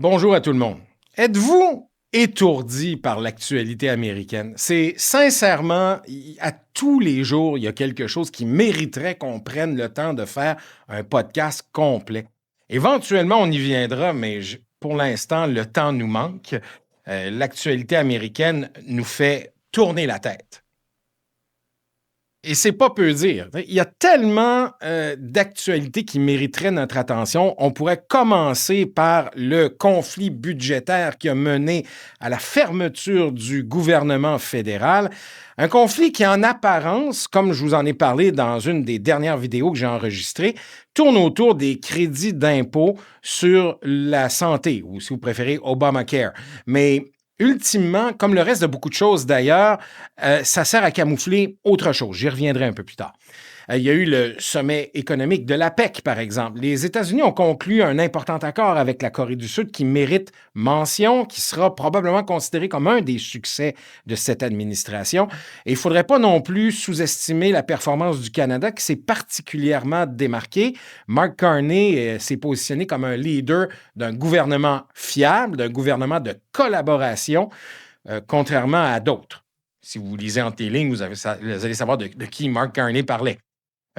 Bonjour à tout le monde. Êtes-vous étourdi par l'actualité américaine? C'est sincèrement, à tous les jours, il y a quelque chose qui mériterait qu'on prenne le temps de faire un podcast complet. Éventuellement, on y viendra, mais pour l'instant, le temps nous manque. L'actualité américaine nous fait tourner la tête. Et c'est pas peu dire. Il y a tellement d'actualités qui mériteraient notre attention. On pourrait commencer par le conflit budgétaire qui a mené à la fermeture du gouvernement fédéral. Un conflit qui, en apparence, comme je vous en ai parlé dans une des dernières vidéos que j'ai enregistrées, tourne autour des crédits d'impôt sur la santé, ou si vous préférez, Obamacare. Mais ultimement, comme le reste de beaucoup de choses d'ailleurs, ça sert à camoufler autre chose. J'y reviendrai un peu plus tard. Il y a eu le sommet économique de l'APEC, par exemple. Les États-Unis ont conclu un important accord avec la Corée du Sud qui mérite mention, qui sera probablement considéré comme un des succès de cette administration. Et il ne faudrait pas non plus sous-estimer la performance du Canada qui s'est particulièrement démarqué. Mark Carney s'est positionné comme un leader d'un gouvernement fiable, d'un gouvernement de collaboration, contrairement à d'autres. Si vous lisez entre les lignes, vous allez savoir de qui Mark Carney parlait.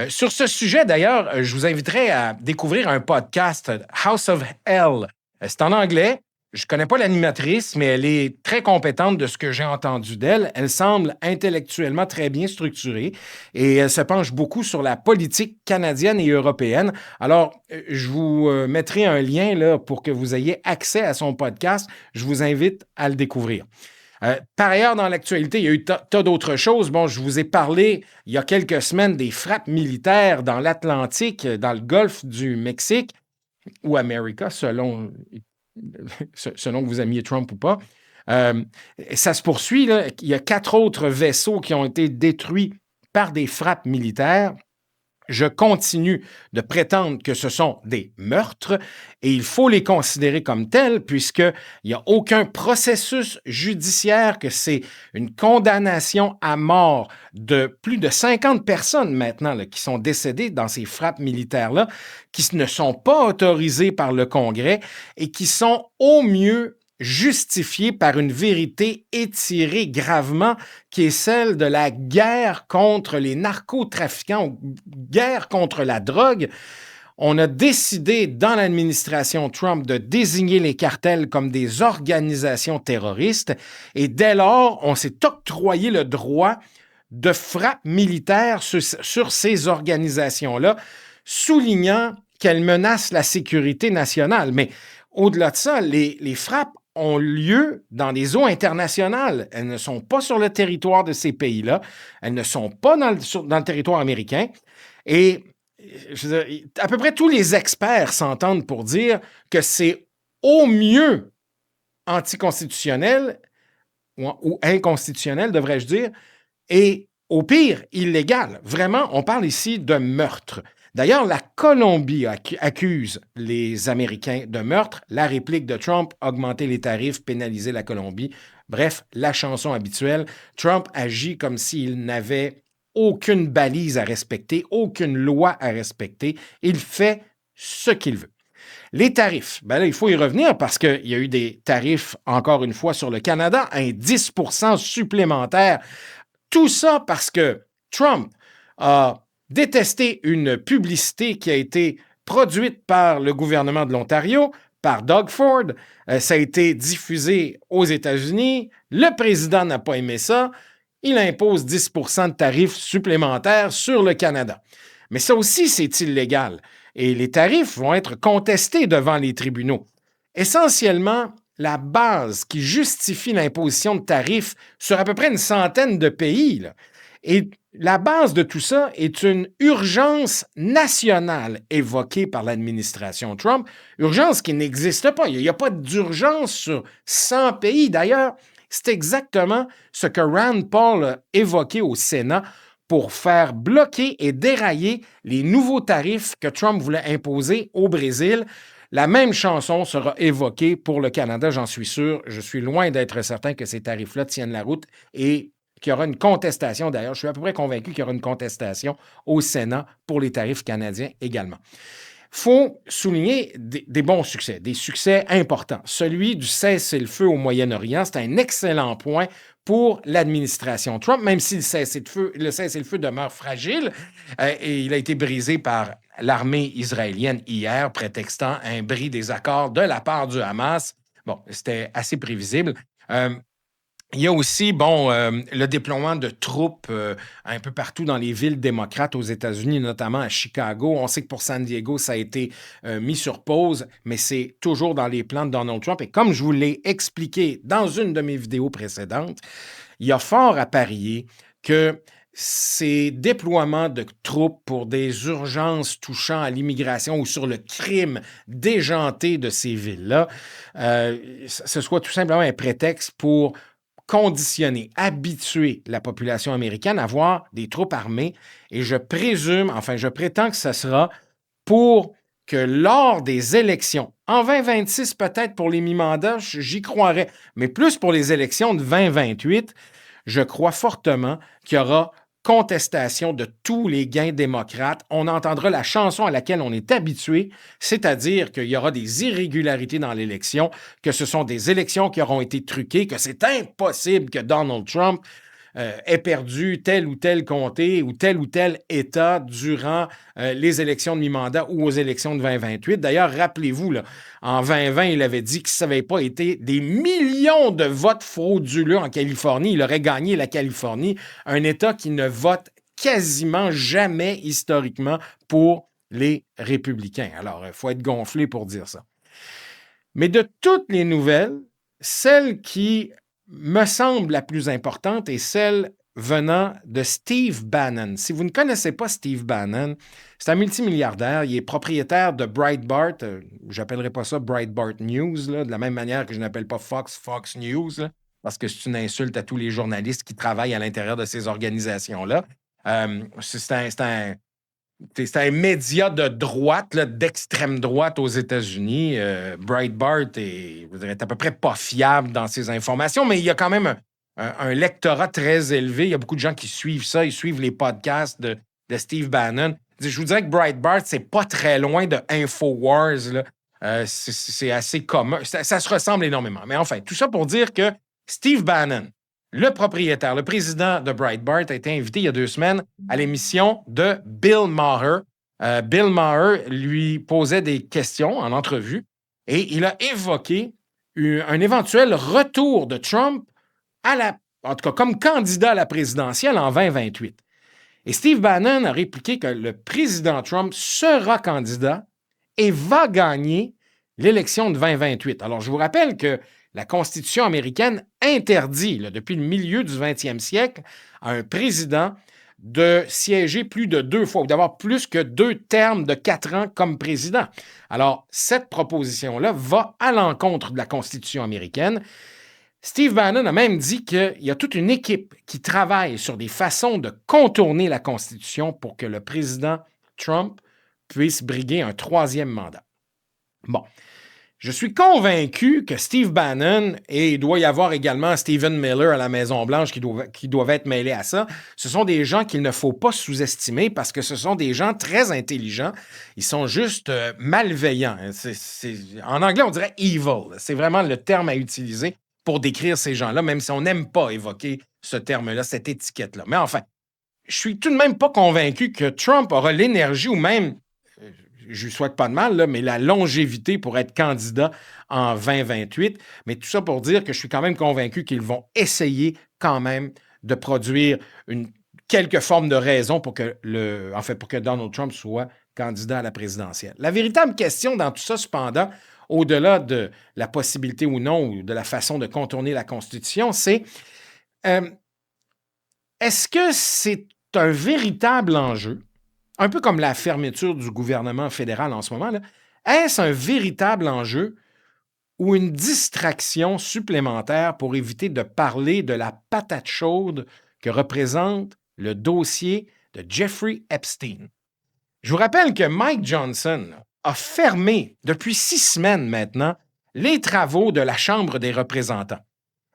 Sur ce sujet, d'ailleurs, je vous inviterai à découvrir un podcast, House of Hell. C'est en anglais. Je ne connais pas l'animatrice, mais elle est très compétente de ce que j'ai entendu d'elle. Elle semble intellectuellement très bien structurée et elle se penche beaucoup sur la politique canadienne et européenne. Alors, je vous mettrai un lien là, pour que vous ayez accès à son podcast. Je vous invite à le découvrir. Par ailleurs, dans l'actualité, il y a eu tas d'autres choses. Bon, je vous ai parlé il y a quelques semaines des frappes militaires dans l'Atlantique, dans le golfe du Mexique, ou America, selon que vous aimiez Trump ou pas. Ça se poursuit. Là. Il y a 4 autres vaisseaux qui ont été détruits par des frappes militaires. Je continue de prétendre que ce sont des meurtres et il faut les considérer comme tels puisqu'il n'y a aucun processus judiciaire, que c'est une condamnation à mort de plus de 50 personnes maintenant là, qui sont décédées dans ces frappes militaires-là, qui ne sont pas autorisées par le Congrès et qui sont au mieux justifiée par une vérité étirée gravement, qui est celle de la guerre contre les narcotrafiquants, guerre contre la drogue. On a décidé dans l'administration Trump de désigner les cartels comme des organisations terroristes et dès lors, on s'est octroyé le droit de frappe militaire sur ces organisations-là, soulignant qu'elles menacent la sécurité nationale. Mais au-delà de ça, les frappes ont lieu dans des eaux internationales. Elles ne sont pas sur le territoire de ces pays-là. Elles ne sont pas dans le territoire américain. Et je veux dire, à peu près tous les experts s'entendent pour dire que c'est au mieux anticonstitutionnel ou inconstitutionnel, devrais-je dire, et au pire, illégal. Vraiment, on parle ici de meurtre. D'ailleurs, la Colombie accuse les Américains de meurtre. La réplique de Trump, augmenter les tarifs, pénaliser la Colombie. Bref, la chanson habituelle. Trump agit comme s'il n'avait aucune balise à respecter, aucune loi à respecter. Il fait ce qu'il veut. Les tarifs, ben là, il faut y revenir parce qu'il y a eu des tarifs, encore une fois, sur le Canada, un 10 supplémentaire. Tout ça parce que Trump a détesté une publicité qui a été produite par le gouvernement de l'Ontario, par Doug Ford. Ça a été diffusé aux États-Unis. Le président n'a pas aimé ça. Il impose 10 de tarifs supplémentaires sur le Canada. Mais ça aussi, c'est illégal. Et les tarifs vont être contestés devant les tribunaux. Essentiellement, la base qui justifie l'imposition de tarifs sur à peu près une centaine de pays. Là. Et la base de tout ça est une urgence nationale évoquée par l'administration Trump, urgence qui n'existe pas. Il n'y a pas d'urgence sur 100 pays. D'ailleurs, c'est exactement ce que Rand Paul a évoqué au Sénat pour faire bloquer et dérailler les nouveaux tarifs que Trump voulait imposer au Brésil. La même chanson sera évoquée pour le Canada, j'en suis sûr. Je suis loin d'être certain que ces tarifs-là tiennent la route et qu'il y aura une contestation. D'ailleurs, je suis à peu près convaincu qu'il y aura une contestation au Sénat pour les tarifs canadiens également. faut souligner des bons succès, des succès importants. Celui du cessez-le-feu au Moyen-Orient, c'est un excellent point pour l'administration Trump, même si le cessez-le-feu demeure fragile et il a été brisé par l'armée israélienne hier, prétextant un bris des accords de la part du Hamas. Bon, c'était assez prévisible. Il y a aussi, le déploiement de troupes un peu partout dans les villes démocrates aux États-Unis, notamment à Chicago. On sait que pour San Diego, ça a été mis sur pause, mais c'est toujours dans les plans de Donald Trump. Et comme je vous l'ai expliqué dans une de mes vidéos précédentes, il y a fort à parier que ces déploiements de troupes pour des urgences touchant à l'immigration ou sur le crime déjanté de ces villes-là, ce soit tout simplement un prétexte pour conditionner, habituer la population américaine à avoir des troupes armées. Et je prétends que ce sera pour que lors des élections, en 2026 peut-être pour les mi-mandats, j'y croirais, mais plus pour les élections de 2028, je crois fortement qu'il y aura contestation de tous les gains démocrates. On entendra la chanson à laquelle on est habitué, c'est-à-dire qu'il y aura des irrégularités dans l'élection, que ce sont des élections qui auront été truquées, que c'est impossible que Donald Trump ait perdu tel ou tel comté ou tel État durant les élections de mi-mandat ou aux élections de 2028. D'ailleurs, rappelez-vous, là, en 2020, il avait dit que ça n'avait pas été des millions de votes frauduleux en Californie. Il aurait gagné la Californie, un État qui ne vote quasiment jamais historiquement pour les républicains. Alors, il faut être gonflé pour dire ça. Mais de toutes les nouvelles, celle qui me semble la plus importante est celle venant de Steve Bannon. Si vous ne connaissez pas Steve Bannon, c'est un multimilliardaire. Il est propriétaire de Breitbart. Je n'appellerai pas ça Breitbart News, là, de la même manière que je n'appelle pas Fox News, là, parce que c'est une insulte à tous les journalistes qui travaillent à l'intérieur de ces organisations-là. C'est un média de droite, là, d'extrême droite aux États-Unis. Breitbart est à peu près pas fiable dans ses informations, mais il y a quand même un lectorat très élevé. Il y a beaucoup de gens qui suivent ça. Ils suivent les podcasts de Steve Bannon. Je vous dirais que Breitbart, c'est pas très loin de InfoWars, là. C'est assez commun. Ça se ressemble énormément. Mais enfin, tout ça pour dire que Steve Bannon, le propriétaire, le président de Breitbart, a été invité il y a 2 semaines à l'émission de Bill Maher. Bill Maher lui posait des questions en entrevue et il a évoqué un éventuel retour de Trump en tout cas comme candidat à la présidentielle en 2028. Et Steve Bannon a répliqué que le président Trump sera candidat et va gagner l'élection de 2028. Alors, je vous rappelle que la Constitution américaine interdit, là, depuis le milieu du 20e siècle, à un président de siéger plus de 2 fois ou d'avoir plus que 2 termes de 4 ans comme président. Alors, cette proposition-là va à l'encontre de la Constitution américaine. Steve Bannon a même dit qu'il y a toute une équipe qui travaille sur des façons de contourner la Constitution pour que le président Trump puisse briguer un 3e mandat. Bon. Je suis convaincu que Steve Bannon, et il doit y avoir également Stephen Miller à la Maison-Blanche qui doivent être mêlés à ça, ce sont des gens qu'il ne faut pas sous-estimer parce que ce sont des gens très intelligents. Ils sont juste malveillants. En anglais, on dirait « evil ». C'est vraiment le terme à utiliser pour décrire ces gens-là, même si on n'aime pas évoquer ce terme-là, cette étiquette-là. Mais enfin, je suis tout de même pas convaincu que Trump aura l'énergie ou même... je lui souhaite pas de mal, là, mais la longévité pour être candidat en 2028. Mais tout ça pour dire que je suis quand même convaincu qu'ils vont essayer quand même de produire quelque forme de raison pour que Donald Trump soit candidat à la présidentielle. La véritable question dans tout ça, cependant, au-delà de la possibilité ou non, ou de la façon de contourner la Constitution, c'est est-ce que c'est un véritable enjeu, un peu comme la fermeture du gouvernement fédéral en ce moment, là, est-ce un véritable enjeu ou une distraction supplémentaire pour éviter de parler de la patate chaude que représente le dossier de Jeffrey Epstein? Je vous rappelle que Mike Johnson a fermé depuis 6 semaines maintenant les travaux de la Chambre des représentants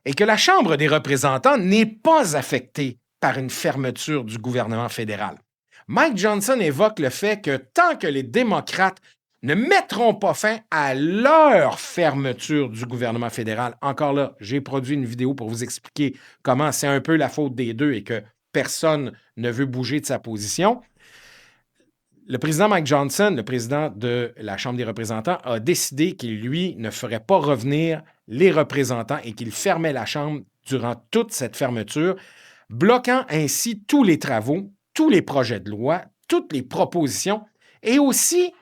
et que la Chambre des représentants n'est pas affectée par une fermeture du gouvernement fédéral. Mike Johnson évoque le fait que tant que les démocrates ne mettront pas fin à leur fermeture du gouvernement fédéral. Encore là, j'ai produit une vidéo pour vous expliquer comment c'est un peu la faute des deux et que personne ne veut bouger de sa position. Le président Mike Johnson, le président de la Chambre des représentants, a décidé qu'il, lui, ne ferait pas revenir les représentants et qu'il fermait la Chambre durant toute cette fermeture, bloquant ainsi tous les travaux, tous les projets de loi, toutes les propositions et aussi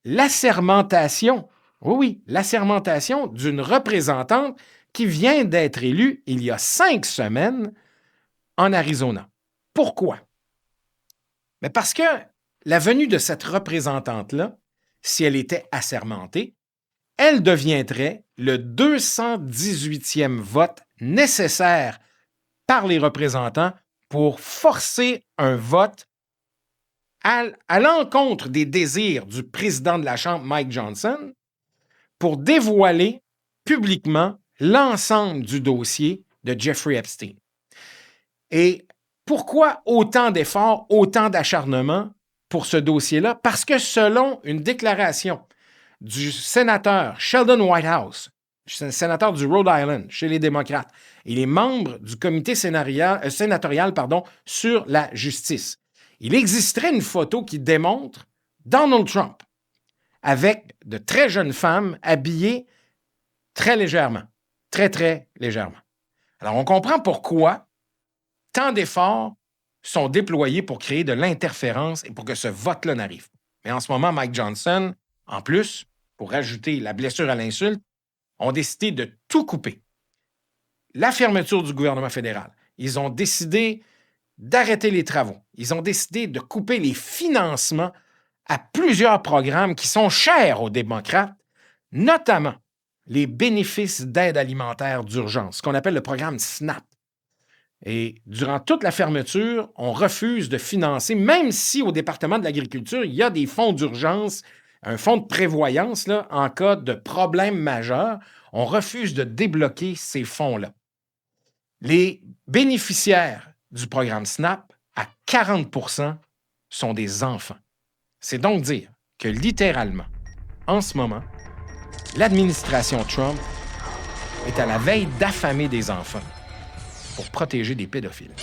l'assermentation, oui, l'assermentation d'une représentante qui vient d'être élue il y a 5 semaines en Arizona. Pourquoi? Mais parce que la venue de cette représentante-là, si elle était assermentée, elle deviendrait le 218e vote nécessaire par les représentants pour forcer un vote à l'encontre des désirs du président de la Chambre, Mike Johnson, pour dévoiler publiquement l'ensemble du dossier de Jeffrey Epstein. Et pourquoi autant d'efforts, autant d'acharnement pour ce dossier-là? Parce que selon une déclaration du sénateur Sheldon Whitehouse, sénateur du Rhode Island chez les démocrates, il est membre du comité sénatorial sur la justice. Il existerait une photo qui démontre Donald Trump avec de très jeunes femmes habillées très légèrement, très, très légèrement. Alors, on comprend pourquoi tant d'efforts sont déployés pour créer de l'interférence et pour que ce vote-là n'arrive pas. Mais en ce moment, Mike Johnson, en plus, pour ajouter la blessure à l'insulte, ont décidé de tout couper. La fermeture du gouvernement fédéral. Ils ont décidé d'arrêter les travaux. Ils ont décidé de couper les financements à plusieurs programmes qui sont chers aux démocrates, notamment les bénéfices d'aide alimentaire d'urgence, ce qu'on appelle le programme SNAP. Et durant toute la fermeture, on refuse de financer, même si au département de l'agriculture, il y a des fonds d'urgence, un fonds de prévoyance là, en cas de problème majeur, on refuse de débloquer ces fonds-là. Les bénéficiaires du programme SNAP, à 40 % sont des enfants. C'est donc dire que littéralement, en ce moment, l'administration Trump est à la veille d'affamer des enfants pour protéger des pédophiles.